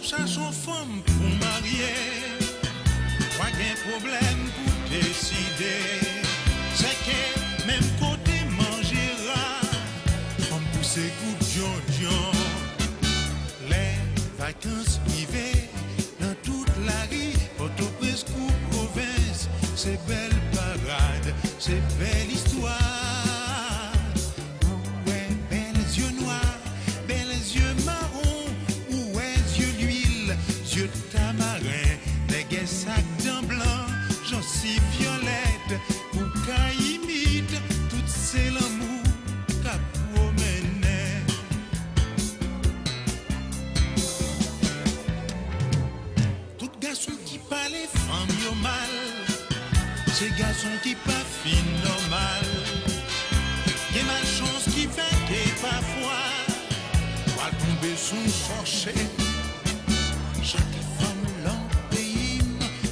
cherche une femme pour marier. Pas qu'un problème pour décider. C'est que même côté mangera, on pousse coupe John. Les vacances privées dans toute la rue, Port-au-Prince ou province, c'est belle parade, c'est belle histoire. Ouais, belles yeux noirs, belles yeux marrons, ouais, yeux d'huile, yeux tamarin, des guets sacs d'un blanc, j'en suis violette, ou qu'à imite, toutes ces l'amour qu'à promener. Tout garçon qui parle femme yo mal, ces garçons qui pas fin normal. Y'a ma chance qui fait que parfois va tomber son chercher. Chaque femme l'en pays,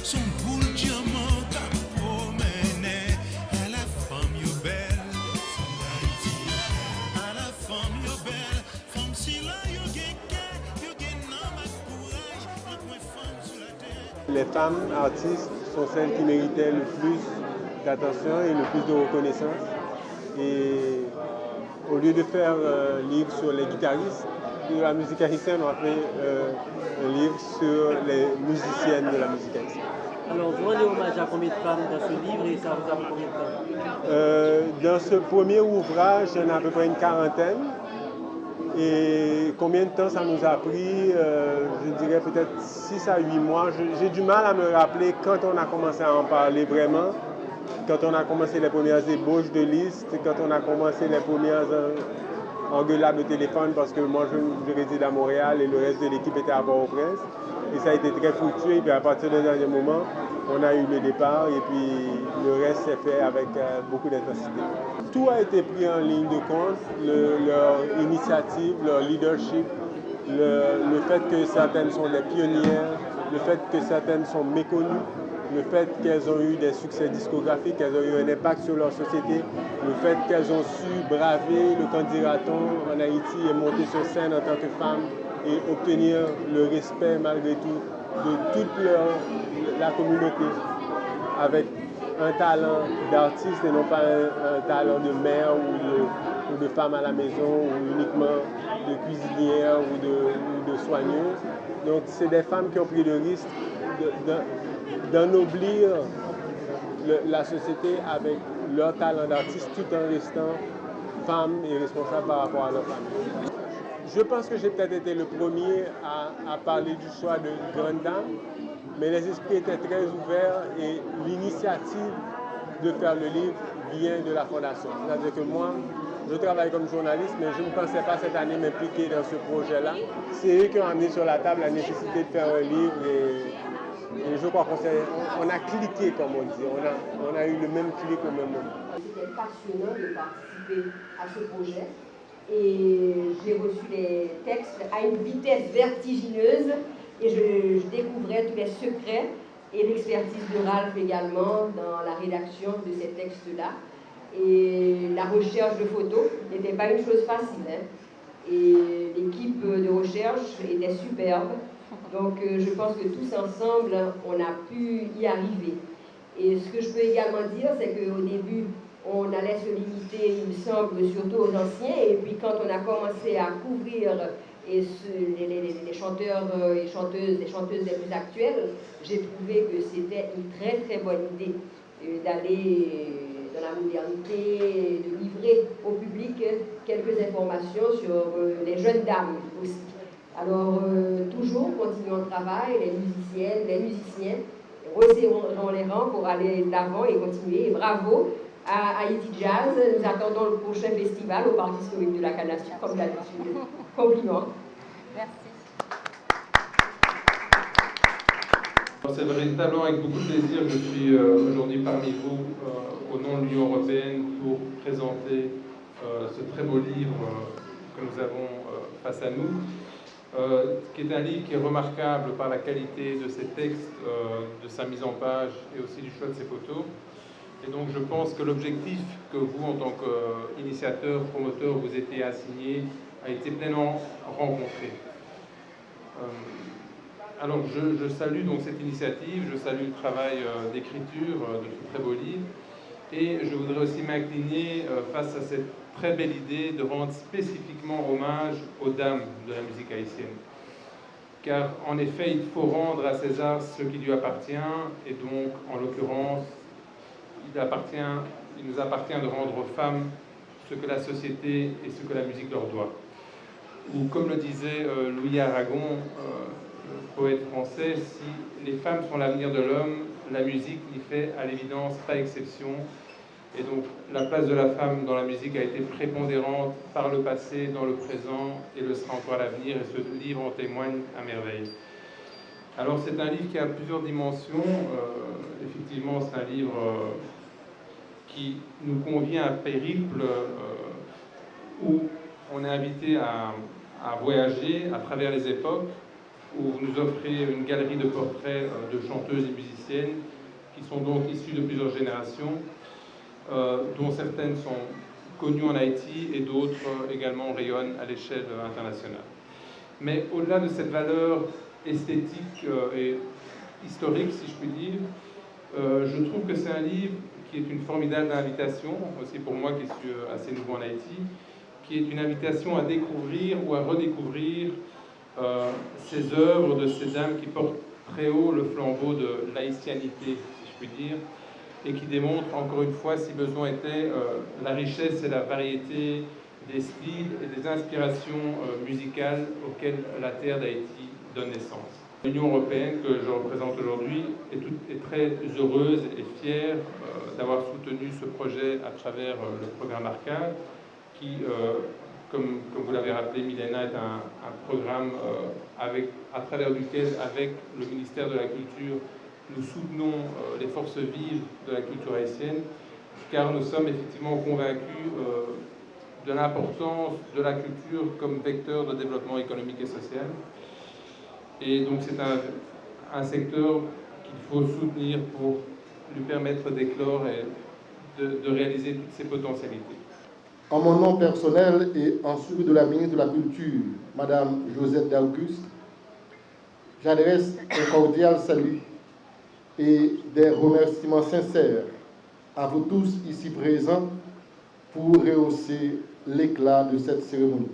son boule diamant à promener. À la femme yo belle, femme d'Haïti. À la femme yo belle, femme si là yo gen nan ma courage, en point femme sur la terre. Les femmes artistes sont celles qui méritaient le plus d'attention et le plus de reconnaissance. Et au lieu de faire un livre sur les guitaristes de la musique haïtienne, on a fait un livre sur les musiciennes de la musique haïtienne. Alors, vous rendez hommage à combien de femmes dans ce livre et ça vous a pris combien de temps? Dans ce premier ouvrage, il y en a à peu près une quarantaine. Et combien de temps ça nous a pris? Je dirais peut-être 6 à 8 mois. J'ai du mal à me rappeler quand on a commencé à en parler vraiment, quand on a commencé les premières ébauches de listes, quand on a commencé les premières engueulades au téléphone, parce que moi je réside à Montréal et le reste de l'équipe était à Port-au-Prince. Et ça a été très fructueux. Et puis à partir d'un dernier moment, on a eu le départ et puis le reste s'est fait avec beaucoup d'intensité. Tout a été pris en ligne de compte, leur initiative, leur leadership, le fait que certaines sont des pionnières, le fait que certaines sont méconnues, le fait qu'elles ont eu des succès discographiques, qu'elles ont eu un impact sur leur société, le fait qu'elles ont su braver le candidaton en Haïti et monter sur scène en tant que femmes et obtenir le respect malgré tout de toute la communauté avec un talent d'artiste et non pas un talent de mère ou de femme à la maison ou uniquement de cuisinière ou de soigneuse. Donc c'est des femmes qui ont pris le risque d'ennoblir la société avec leur talent d'artiste tout en restant femmes et responsables par rapport à leur famille. Je pense que j'ai peut-être été le premier à parler du choix de Grande Dame, mais les esprits étaient très ouverts et l'initiative de faire le livre vient de la Fondation. C'est-à-dire que moi, je travaille comme journaliste, mais je ne pensais pas cette année m'impliquer dans ce projet-là. C'est eux qui ont amené sur la table la nécessité de faire un livre et je crois qu'on a cliqué, comme on dit. On a eu le même clic au même moment. C'était passionnant de participer à ce projet. Et j'ai reçu les textes à une vitesse vertigineuse et je découvrais tous les secrets et l'expertise de Ralph également dans la rédaction de ces textes-là. Et la recherche de photos n'était pas une chose facile, hein. Et l'équipe de recherche était superbe. Donc je pense que tous ensemble, on a pu y arriver. Et ce que je peux également dire, c'est qu'au début, on allait se limiter, il me semble, surtout aux anciens. Et puis quand on a commencé à couvrir les chanteurs et chanteuses, les chanteuses les plus actuelles, j'ai trouvé que c'était une très très bonne idée d'aller dans la modernité, de livrer au public quelques informations sur les jeunes dames aussi. Alors toujours continuons le travail, les musiciennes, les musiciens, resserrons les rangs pour aller de l'avant et continuer. Et bravo à Haïti Jazz. Nous attendons le prochain festival au Parc historique de la Canne-à-Sucre, comme d'habitude. Compliments. Merci. C'est véritablement avec beaucoup de plaisir que je suis aujourd'hui parmi vous au nom de l'Union européenne pour présenter ce très beau livre que nous avons face à nous, qui est un livre qui est remarquable par la qualité de ses textes, de sa mise en page et aussi du choix de ses photos. Et donc je pense que l'objectif que vous, en tant qu'initiateur, promoteur, vous étiez assigné, a été pleinement rencontré. Alors je salue donc cette initiative, je salue le travail d'écriture de ce très beau livre, et je voudrais aussi m'incliner face à cette très belle idée de rendre spécifiquement hommage aux dames de la musique haïtienne. Car en effet, il faut rendre à César ce qui lui appartient, et donc en l'occurrence, il nous appartient de rendre aux femmes ce que la société et ce que la musique leur doit. Ou comme le disait Louis Aragon, le poète français, si les femmes sont l'avenir de l'homme, la musique n'y fait à l'évidence pas exception. Et donc la place de la femme dans la musique a été prépondérante par le passé, dans le présent, et le sera encore à l'avenir, et ce livre en témoigne à merveille. Alors c'est un livre qui a plusieurs dimensions. Effectivement, c'est un livre qui nous convient à un périple où on est invité à voyager à travers les époques, où vous nous offrez une galerie de portraits de chanteuses et musiciennes qui sont donc issues de plusieurs générations, dont certaines sont connues en Haïti et d'autres également rayonnent à l'échelle internationale. Mais au-delà de cette valeur esthétique et historique, si je puis dire, je trouve que c'est un livre qui est une formidable invitation, aussi pour moi qui suis assez nouveau en Haïti, qui est une invitation à découvrir ou à redécouvrir ces œuvres de ces dames qui portent très haut le flambeau de l'haïtianité, si je puis dire, et qui démontrent encore une fois, si besoin était, la richesse et la variété des styles et des inspirations musicales auxquelles la terre d'Haïti donne naissance. L'Union européenne que je représente aujourd'hui est très heureuse et fière d'avoir soutenu ce projet à travers le programme Arcade, qui, comme vous l'avez rappelé, Milena, est un programme à travers duquel, avec le ministère de la Culture, nous soutenons les forces vives de la culture haïtienne, car nous sommes effectivement convaincus de l'importance de la culture comme vecteur de développement économique et social. Et donc c'est un secteur qu'il faut soutenir pour lui permettre d'éclore et de réaliser toutes ses potentialités. En mon nom personnel et en celui de la ministre de la Culture, Madame Josette d'Auguste, j'adresse un cordial salut et des remerciements sincères à vous tous ici présents pour rehausser l'éclat de cette cérémonie.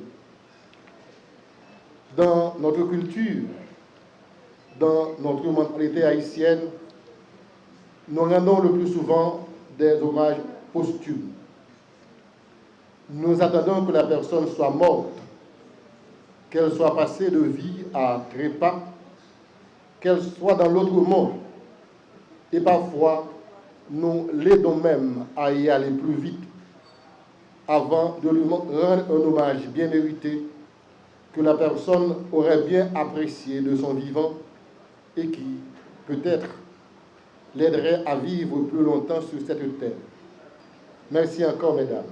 Dans notre culture, dans notre mentalité haïtienne, nous rendons le plus souvent des hommages posthumes. Nous attendons que la personne soit morte, qu'elle soit passée de vie à trépas, qu'elle soit dans l'autre monde. Et parfois, nous l'aidons même à y aller plus vite avant de lui rendre un hommage bien mérité que la personne aurait bien apprécié de son vivant et qui, peut-être, l'aiderait à vivre plus longtemps sur cette terre. Merci encore, mesdames.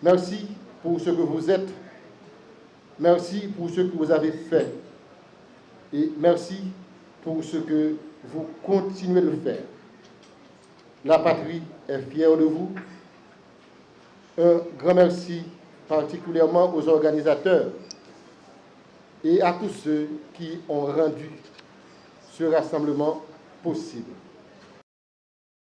Merci pour ce que vous êtes. Merci pour ce que vous avez fait. Et merci pour ce que vous continuez de faire. La patrie est fière de vous. Un grand merci particulièrement aux organisateurs et à tous ceux qui ont rendu ce rassemblement possible.